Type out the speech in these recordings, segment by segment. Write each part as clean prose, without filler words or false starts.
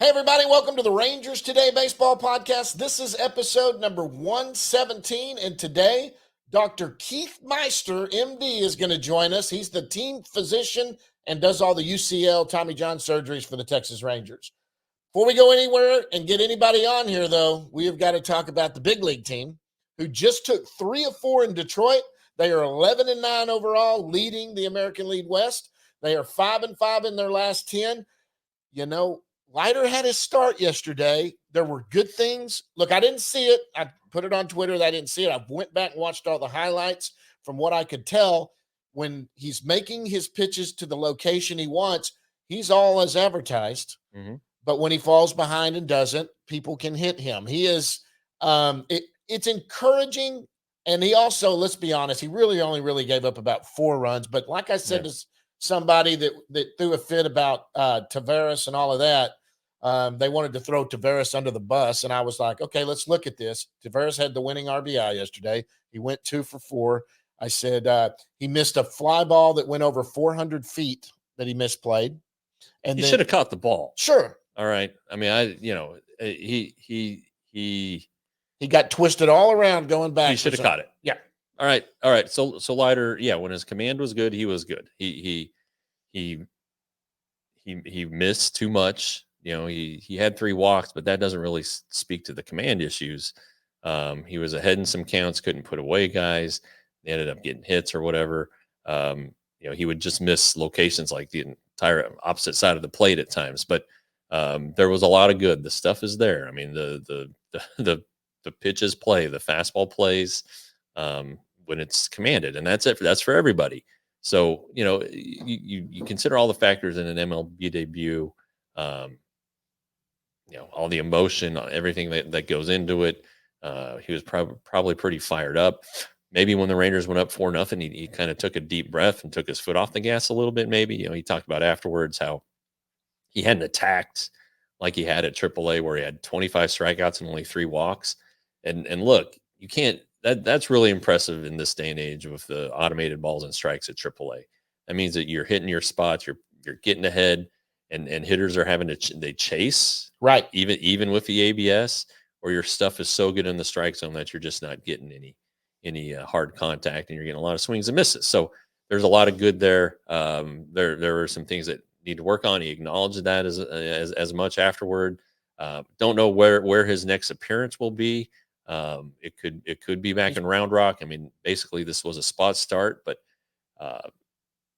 Hey, everybody, welcome to the Rangers Today Baseball Podcast. This is episode number 117, and today, Dr. Keith Meister, MD, is going to join us. He's the team physician and does all the UCL Tommy John surgeries for the Texas Rangers. Before we go anywhere and get anybody on here, though, we have got to talk about the big league team who just took 3 of 4 in Detroit. They are 11-9 overall, leading the American League West. They are 5-5 in their last 10. You know, Leiter had his start yesterday. There were good things. Look, I didn't see it. I put it on Twitter that I didn't see it. I went back and watched all the highlights. From what I could tell, when he's making his pitches to the location he wants, he's all as advertised. Mm-hmm. But when he falls behind and doesn't, people can hit him. He is it's encouraging. And he also, let's be honest, he only gave up about 4 runs. But like I said to somebody that threw a fit about Tavares and all of that, they wanted to throw Tavares under the bus. And I was like, okay, let's look at this. Tavares had the winning RBI yesterday. He went 2 for 4. I said he missed a fly ball that went over 400 feet that he misplayed. And he should have caught the ball. Sure. All right. I mean, he got twisted all around going back. He should have caught it. Yeah. All right. So Leiter, when his command was good, he was good. He missed too much. He had 3 walks, but that doesn't really speak to the command issues. He was ahead in some counts, couldn't put away guys. They ended up getting hits or whatever. He would just miss locations like the entire opposite side of the plate at times. But there was a lot of good. The stuff is there. I mean, the pitches play, the fastball plays when it's commanded, and that's it. That's for everybody. So you consider all the factors in an MLB debut. All the emotion, everything that goes into it. He was probably pretty fired up. Maybe when the Rangers went up 4-0, he kind of took a deep breath and took his foot off the gas a little bit. Maybe he talked about afterwards how he hadn't attacked like he had at AAA, where he had 25 strikeouts and only 3 walks. And look, you can't. That's really impressive in this day and age with the automated balls and strikes at AAA. That means that you're hitting your spots, you're getting ahead, and hitters are having to they chase, right? Even with the ABS, or your stuff is so good in the strike zone that you're just not getting any hard contact, and you're getting a lot of swings and misses. So there's a lot of good there. There are some things that need to work on. He acknowledged that as much afterward. Don't know where his next appearance will be. It could be back in Round Rock. I mean, basically this was a spot start, but the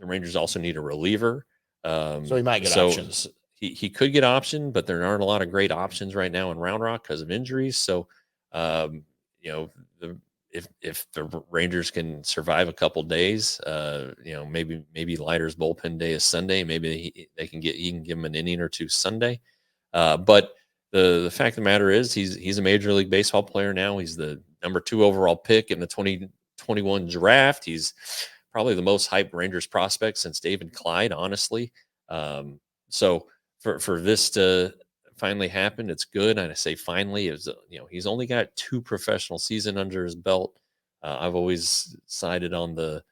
Rangers also need a reliever. So he might get options. He could get option, but there aren't a lot of great options right now in Round Rock because of injuries. So, if the Rangers can survive a couple days, maybe Leiter's bullpen day is Sunday. Maybe he can give him an inning or 2 Sunday. But the fact of the matter is he's a Major League Baseball player now. He's the number 2 overall pick in the 2021 draft. He's probably the most hyped Rangers prospect since David Clyde, honestly. So for this to finally happen, it's good. And I say finally, he's only got 2 professional season under his belt. I've always sided on the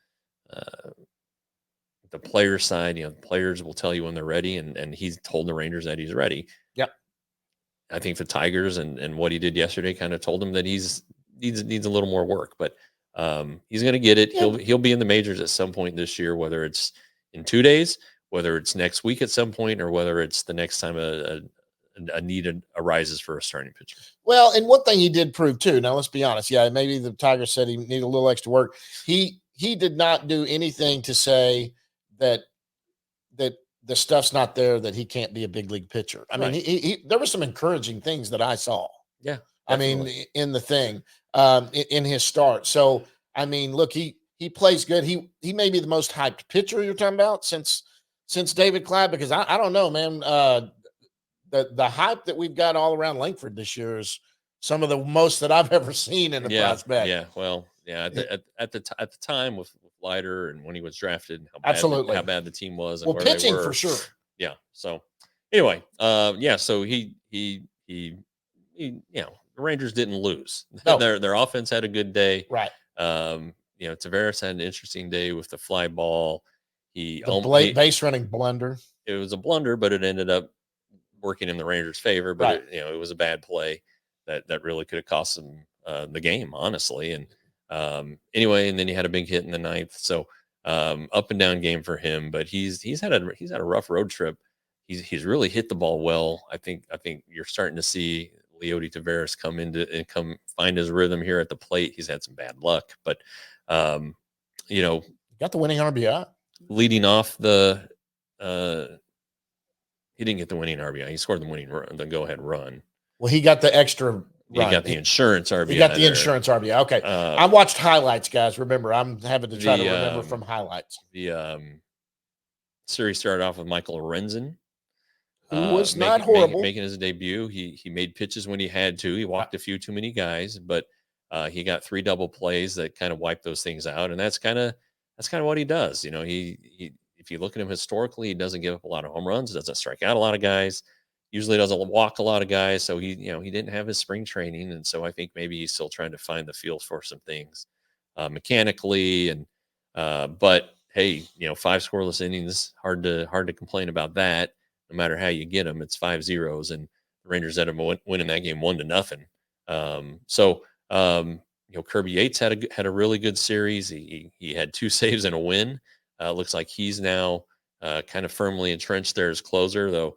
player side. Players will tell you when they're ready, and he's told the Rangers that he's ready. Yep. I think the Tigers and what he did yesterday kind of told him that needs a little more work, but he's going to get it. Yeah. He'll be in the majors at some point this year, whether it's in 2 days, whether it's next week at some point, or whether it's the next time a need arises for a starting pitcher. Well, and one thing he did prove too. Now let's be honest. Yeah, maybe the Tigers said he needed a little extra work. He did not do anything to say that the stuff's not there, that he can't be a big league pitcher. I mean, he there were some encouraging things that I saw. Yeah, definitely. I mean, in the thing, in his start. So, I mean, look, he plays good. He may be the most hyped pitcher you're talking about since David Clyde, because I don't know, man. The hype that we've got all around Langford this year is some of the most that I've ever seen in a prospect. Yeah, well, yeah. At the time with Leiter and when he was drafted, absolutely how bad the team was, and where pitching they were. For sure. Yeah. So anyway, so he the Rangers didn't lose. No. Their offense had a good day. Right. Tavares had an interesting day with the fly ball. Base running blunder. It was a blunder, but it ended up working in the Rangers' favor, but Right. it was a bad play that really could have cost them the game, honestly. And anyway, and then he had a big hit in the ninth. So up and down game for him, but he's had a rough road trip. He's really hit the ball well. I think you're starting to see Leody Taveras come find his rhythm here at the plate. He's had some bad luck, but Got the winning RBI. leading off the he didn't get the winning RBI. He scored the winning run, the go ahead run. Well, he got the extra run. He got the insurance RBI. He got the insurance RBI. Okay. I watched highlights, guys. Remember, I'm having to try to remember from highlights. The series started off with Michael Lorenzen, who was not horrible. Making his debut. He made pitches when he had to. He walked a few too many guys, but he got 3 double plays that kind of wiped those things out. And that's kind of what he does. He if you look at him historically, he doesn't give up a lot of home runs, doesn't strike out a lot of guys, usually doesn't walk a lot of guys. So he didn't have his spring training. And so I think maybe he's still trying to find the feel for some things mechanically. And but hey, 5 scoreless innings, hard to complain about that. No matter how you get them, it's 5 zeros, and the Rangers ended up winning that game 1-0. Kirby Yates had a really good series. He had 2 saves and a win. Looks like he's now kind of firmly entrenched there as closer, though.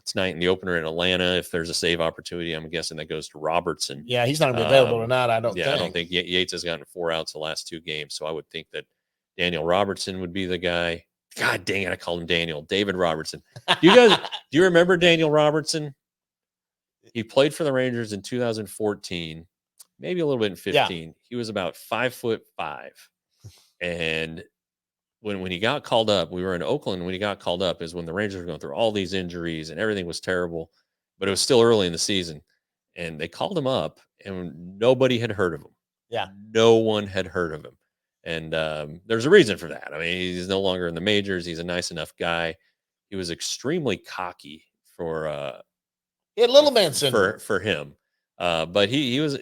Tonight in the opener in Atlanta, if there's a save opportunity, I'm guessing that goes to Robertson. Yeah, he's not going to be available tonight, I don't think. I don't think Yates has gotten 4 outs the last 2 games, so I would think that Daniel Robertson would be the guy. God dang it, I called him Daniel. David Robertson. Do you remember Daniel Robertson? He played for the Rangers in 2014, maybe a little bit in 15. Yeah. He was about 5'5", and when he got called up, we were in Oakland. When he got called up is when the Rangers were going through all these injuries and everything was terrible, but it was still early in the season, and they called him up, and nobody had heard of him. Yeah, no one had heard of him, and there's a reason for that. I mean, he's no longer in the majors. He's a nice enough guy. He was extremely cocky for little man syndrome for him. But he was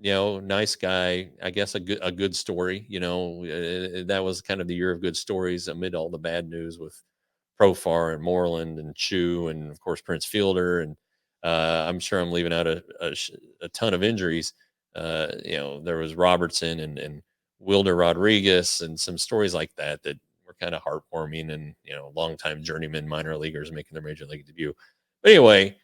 nice guy. I guess a good story. That was kind of the year of good stories amid all the bad news with Profar and Moreland and Chu and of course Prince Fielder, and I'm sure I'm leaving out a ton of injuries. There was Robertson and Wilder Rodriguez and some stories like that were kind of heartwarming, and longtime journeyman minor leaguers making their major league debut. But anyway,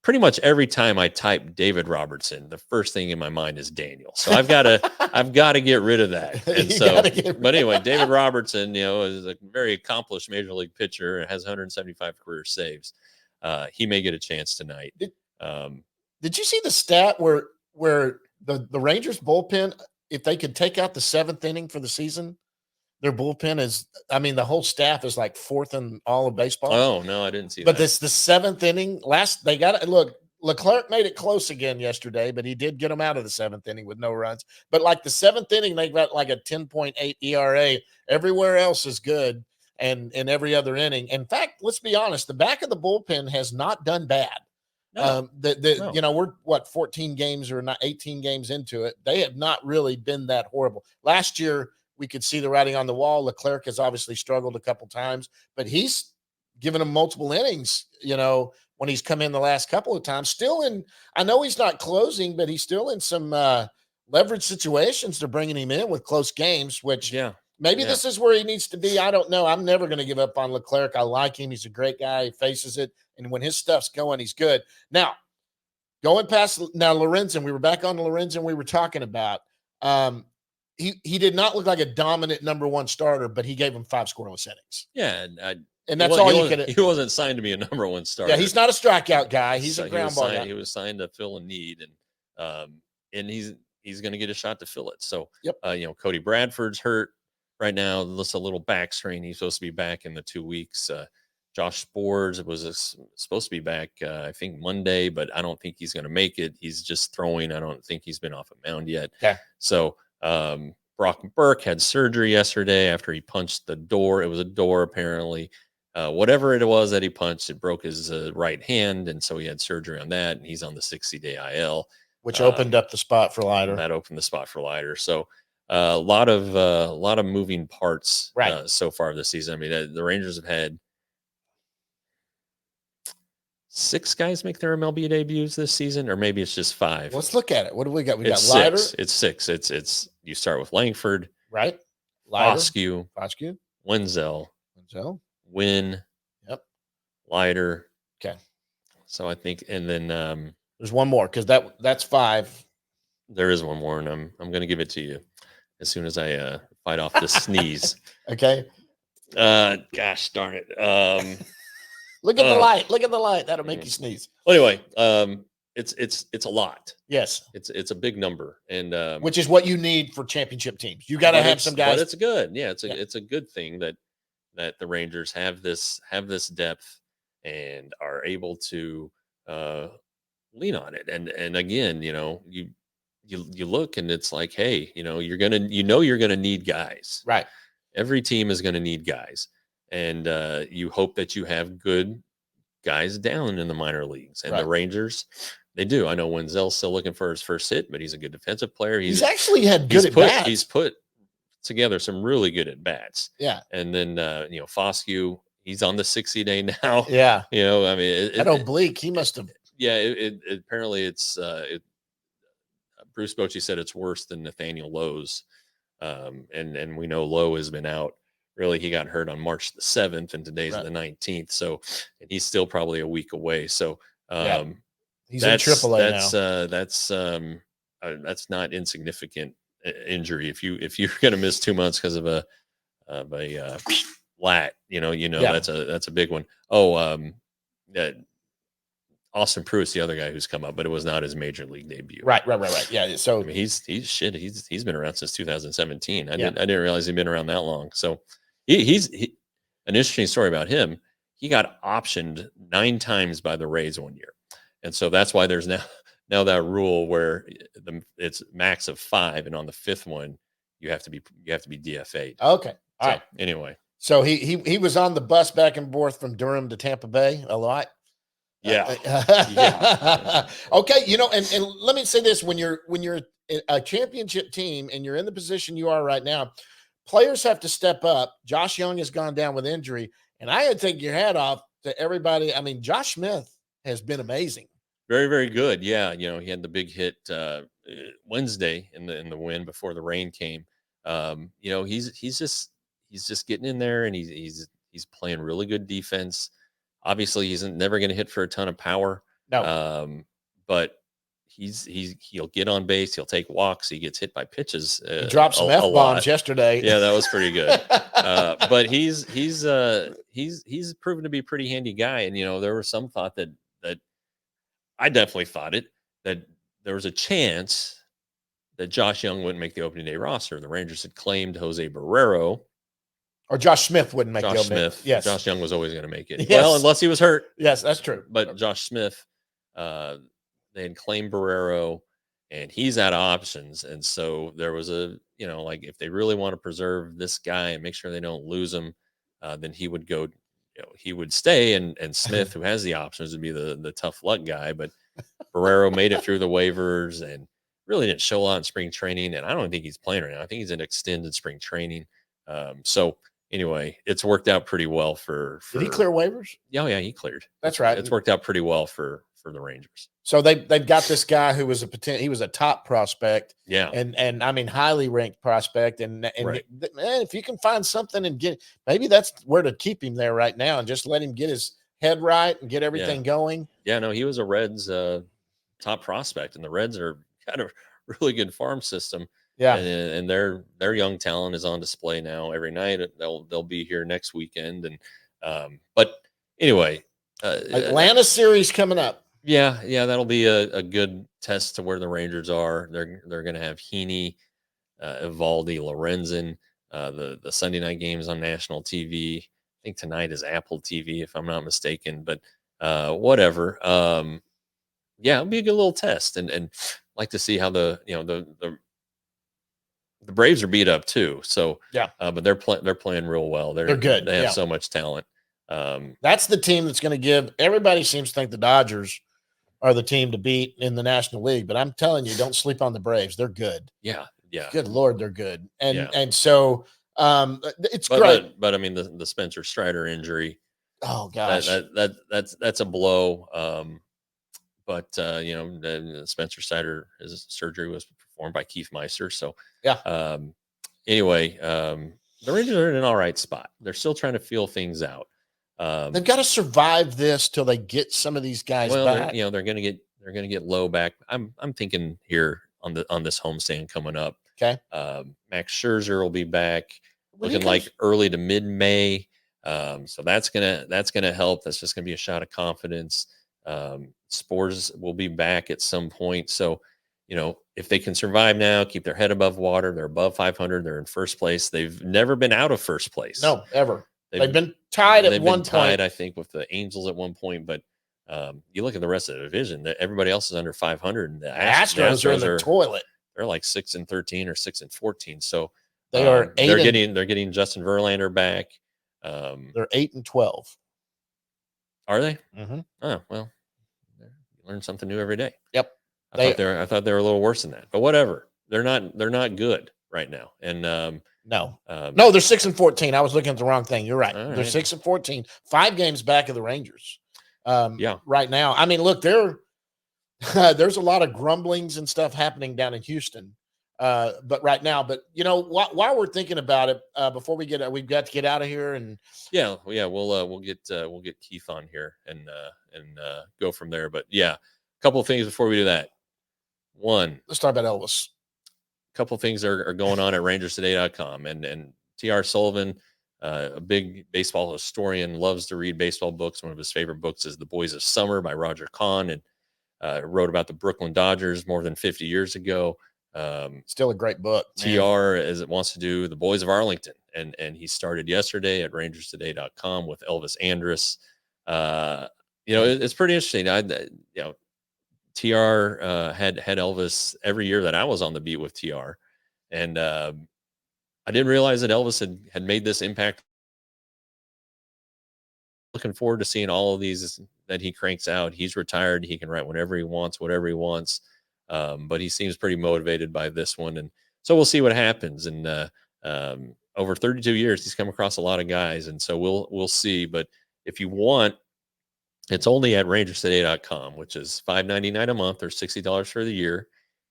pretty much every time I type David Robertson, the first thing in my mind is Daniel. So I've got to get rid of that. And but anyway, David Robertson, is a very accomplished major league pitcher and has 175 career saves. He may get a chance tonight. Did you see the stat where the Rangers bullpen, if they could take out the 7th inning for the season, their bullpen is, the whole staff is like 4th in all of baseball. Oh, no, I didn't see that. But this the 7th inning. They got it. Look, Leclerc made it close again yesterday, but he did get them out of the 7th inning with no runs. But like the 7th inning, they got like a 10.8 ERA. Everywhere else is good, and in every other inning. In fact, let's be honest, the back of the bullpen has not done bad. No. No. We're 14 games or not 18 games into it. They have not really been that horrible. Last year, we could see the writing on the wall. Leclerc has obviously struggled a couple times, but he's given them multiple innings, when he's come in the last couple of times. I know he's not closing, but he's still in some leverage situations. They're bringing him in with close games, which maybe this is where he needs to be. I don't know. I'm never going to give up on Leclerc. I like him. He's a great guy. He faces it. And when his stuff's going, he's good. Now, going past Lorenzen, we were back on Lorenzen we were talking about. He did not look like a dominant number 1 starter, but he gave him 5 scoreless innings. Yeah, and that's all you could. He wasn't signed to be a number 1 starter. Yeah, he's not a strikeout guy. He's a ground ball guy. He was signed to fill a need, and he's going to get a shot to fill it. So, Cody Bradford's hurt right now. Just a little back strain. He's supposed to be back in the 2 weeks. Josh Spores was supposed to be back, I think Monday, but I don't think he's going to make it. He's just throwing. I don't think he's been off a mound yet. Okay. So. Brock Burke had surgery yesterday after he punched the door. It was a door, apparently. Whatever it was that he punched, it broke his right hand, and so he had surgery on that, and he's on the 60-day IL. Which opened up the spot for Leiter. That opened the spot for Leiter. So a lot of moving parts so far this season. The Rangers have had 6 guys make their MLB debuts this season, or maybe it's just 5. Let's look at it. What do we got? We It's got Leiter, 6. It's 6. It's you start with Langford, right? Leiter, Foscue, Foscue, Wenzel, Wenzel. Wynn, Yep. Leiter. Okay. So I think, and then There's one more because that's 5. there is one more, and I'm going to give it to you as soon as I fight off the sneeze. Okay. Gosh darn it. Look at the light. Look at the light. That'll make you sneeze. Well, anyway, it's a lot. Yes. It's a big number, and Which is what you need for championship teams. You got to have some guys. But it's good. Yeah, it's a good thing that the Rangers have this depth and are able to lean on it. And again, you look and it's like, hey, you're gonna need guys. Right. Every team is gonna need guys, and you hope that you have good guys down in the minor leagues. And the Rangers, they do. I know Wenzel's still looking for his first hit, but he's a good defensive player. He's actually had good at bats. He's put together some really good at bats. Yeah. And then Foscue, he's on the 60-day now. Yeah. I mean, that oblique, he must have. Yeah. Apparently it's Bruce Bochy said it's worse than Nathaniel Lowe's. And we know Lowe has been out. Really, he got hurt on March the 7th, and today's the 19th. So, and he's still probably a week away. So, he's in AAA now. That's not insignificant injury. If you're going to miss 2 months because of a lat, that's a big one. Austin Pruitt's the other guy who's come up, but it was not his major league debut. Right. Yeah. So I mean, he's been around since 2017. I didn't realize he'd been around that long. So he's an interesting story about him. He got optioned 9 times by the Rays one year, and so that's why there's now that rule where it's max of 5, and on the 5th one you have to be DFA'd. Okay. All right. Anyway, so he was on the bus back and forth from Durham to Tampa Bay a lot. Yeah. Yeah. Okay. And let me say this: when you're a championship team and you're in the position you are right now, players have to step up. Josh Young has gone down with injury, and I had to take your hat off to everybody. I mean, Josh Smith has been amazing. Very, very good. Yeah. He had the big hit Wednesday in the win before the rain came. He's just getting in there, and he's playing really good defense. Obviously, he's never going to hit for a ton of power. No. But he'll get on base. He'll take walks. He gets hit by pitches. He dropped some F-bombs yesterday. Yeah, that was pretty good. But he's proven to be a pretty handy guy. And there was some thought that I definitely thought that there was a chance that Josh Young wouldn't make the opening day roster. The Rangers had claimed Jose Barrero. Or Josh Smith wouldn't make the opening. Smith. Yes. Josh Young was always going to make it. Yes. Well, unless he was hurt. Yes, that's true. But Josh Smith, they had claimed Barrero, and he's out of options. And so there was if they really want to preserve this guy and make sure they don't lose him, then he would go, he would stay. And Smith, who has the options, would be the tough luck guy. But Barrero made it through the waivers and really didn't show a lot in spring training. And I don't think he's playing right now. I think he's in extended spring training. So anyway, it's worked out pretty well for Did he clear waivers? Yeah, he cleared. That's right. It's worked out pretty well for the Rangers. So they've got this guy who was he was a top prospect. Yeah. And I mean, highly ranked prospect. And right. Man, if you can find something and maybe that's where to keep him there right now and just let him get his head right and get everything going. Yeah, no, he was a Reds top prospect, and the Reds are kind of really good farm system. Yeah. And their young talent is on display now every night. They'll be here next weekend. And but anyway, Atlanta series coming up. Yeah, that'll be a good test to where the Rangers are. They're going to have Heaney, Evaldi, Lorenzen. The Sunday night games on national TV. I think tonight is Apple TV, if I'm not mistaken. But whatever. It'll be a good little test, and like to see how the Braves are beat up too. So yeah, but they're playing real well. They're good. They have so much talent. That's the team that's going to give. Everybody seems to think the Dodgers are the team to beat in the National League, but I'm telling you, don't sleep on the Braves. They're good. Yeah. Good Lord, they're good. And so it's great. great. But I mean, the Spencer Strider injury. Oh gosh. That's a blow. But Spencer Sider, his surgery was performed by Keith Meister. So Yeah. anyway, the Rangers are in an all right spot. They're still trying to feel things out. They've got to survive this till they get some of these guys Well, back. they're gonna get low back. I'm thinking here on this homestand coming up. Okay. Max Scherzer will be back, When he looking like comes- early to mid May. So that's gonna help. That's just gonna be a shot of confidence. Spores will be back at some point. So, if they can survive now, keep their head above water, they're above 500. They're in first place. They've never been out of first place. No, ever. They've been tied at one point. I think, with the Angels at one point, but you look at the rest of the division, everybody else is under 500. And the Astros are in the toilet. They're like 6-13 or 6-14. So they are they're getting Justin Verlander back. They're 8-12. Are they? Mm-hmm. Oh, well, you learn something new every day. Yep. I thought they were a little worse than that, but whatever. They're not good right now. And no, they're 6-14. I was looking at the wrong thing. You're right. They're 6-14, 5 games back of the Rangers. Right now. I mean, look, there's a lot of grumblings and stuff happening down in Houston. But right now, while we're thinking about it, before we've got to get out of here, and we'll get Keith on here and go from there. But a couple of things before we do that. One, let's talk about Elvis. A couple of things are going on at rangerstoday.com, and T.R. Sullivan, a big baseball historian, loves to read baseball books. One of his favorite books is The Boys of Summer by Roger Kahn, and wrote about the Brooklyn Dodgers more than 50 years ago. Still a great book. TR wants to do The Boys of Arlington, and he started yesterday at rangerstoday.com with Elvis Andrus. It's pretty interesting. TR had Elvis every year that I was on the beat with TR, and I didn't realize that Elvis had made this impact. Looking forward to seeing all of these that he cranks out. He's retired. He can write whenever he wants, whatever he wants. But he seems pretty motivated by this one. And so we'll see what happens. And over 32 years, he's come across a lot of guys. And so we'll see. But if you want, it's only at rangerstoday.com, which is $5.99 a month or $60 for the year.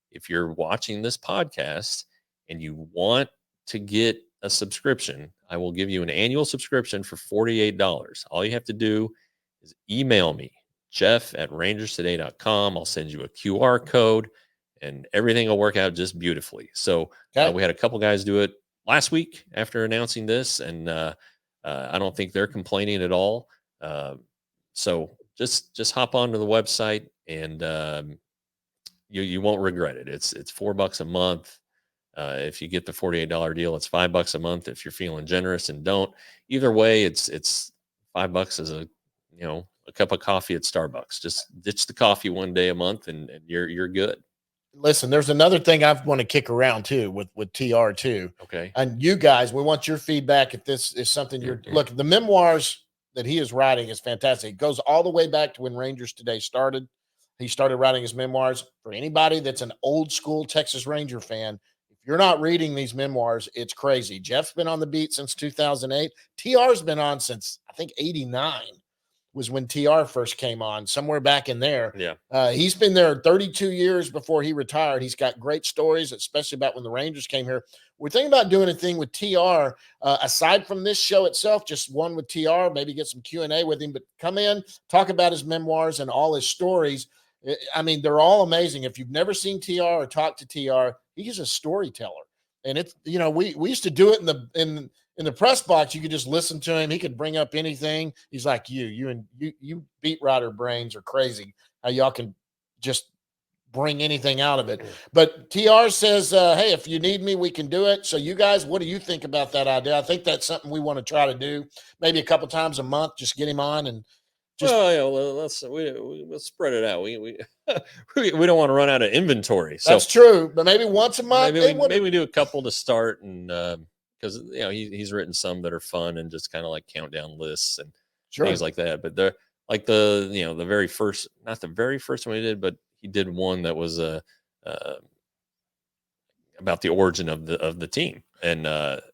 If you're watching this podcast and you want to get a subscription, I will give you an annual subscription for $48. All you have to do is email me, jeff@rangerstoday.com. I'll send you a QR code and everything will work out just beautifully. So we had a couple guys do it last week after announcing this, and I don't think they're complaining at all. So just hop onto the website, and you won't regret it. It's $4 a month. If you get the $48 deal, it's $5 a month. If you're feeling generous and don't, either way, it's $5 as a cup of coffee at Starbucks. Just ditch the coffee one day a month, and you're good. Listen, there's another thing I want to kick around too with TR too. Okay. And you guys, we want your feedback if this is something look, the memoirs that he is writing is fantastic. It goes all the way back to when Rangers Today started. He started writing his memoirs. For anybody that's an old school Texas Ranger fan, if you're not reading these memoirs, it's crazy. Jeff's been on the beat since 2008. TR's been on since, I think, 89 was when TR first came on, somewhere back in there. Yeah. He's been there 32 years before he retired. He's got great stories, especially about when the Rangers came here. We're thinking about doing a thing with TR, aside from this show itself, just one with TR, maybe get some Q&A with him, but come in, talk about his memoirs and all his stories. I mean, they're all amazing. If you've never seen TR or talked to TR, he's a storyteller. And it's, we used to do it in the press box. You could just listen to him. He could bring up anything. He's like, you beat writer brains are crazy. How y'all can just bring anything out of it. But TR says, hey, if you need me, we can do it. So you guys, what do you think about that idea? I think that's something we want to try to do maybe a couple times a month, just get him on and let's spread it out. We don't want to run out of inventory. So that's true, but maybe once a month. Maybe we do a couple to start, and because he's written some that are fun and just kind of like countdown lists and things like that. But they're like the very first, not the very first one he did, but he did one that was about the origin of the team, and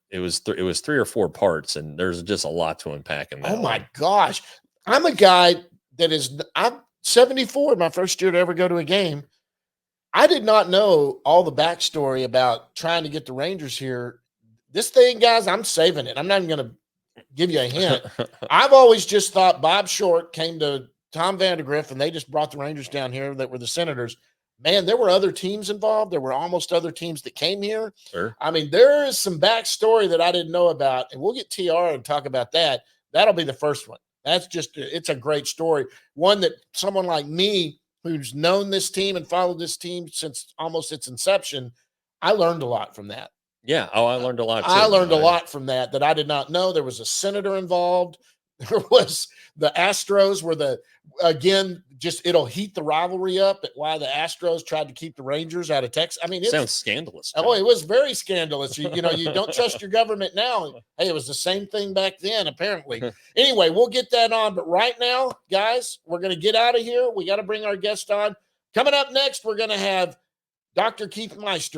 it was 3 or 4 parts, and there's just a lot to unpack in that. Oh my one. gosh. I'm a guy I'm 74, my first year to ever go to a game. I did not know all the backstory about trying to get the Rangers here. This thing, guys, I'm saving it. I'm not even going to give you a hint. I've always just thought Bob Short came to Tom Vandegrift and they just brought the Rangers down here that were the Senators. Man, there were other teams involved. There were almost other teams that came here. Sure. I mean, there is some backstory that I didn't know about, and we'll get TR and talk about that. That'll be the first one. That's it's a great story. One that someone like me, who's known this team and followed this team since almost its inception, I learned a lot from that. Yeah. Oh, I learned a lot too. I learned a lot from that I did not know. There was a senator involved. There was the Astros were again, just it'll heat the rivalry up at why the Astros tried to keep the Rangers out of Texas. I mean, it sounds scandalous. Oh, it was very scandalous. You know, you don't trust your government now. Hey, it was the same thing back then, apparently. Anyway, we'll get that on. But right now, guys, we're going to get out of here. We got to bring our guest on. Coming up next, we're going to have Dr. Keith Meister.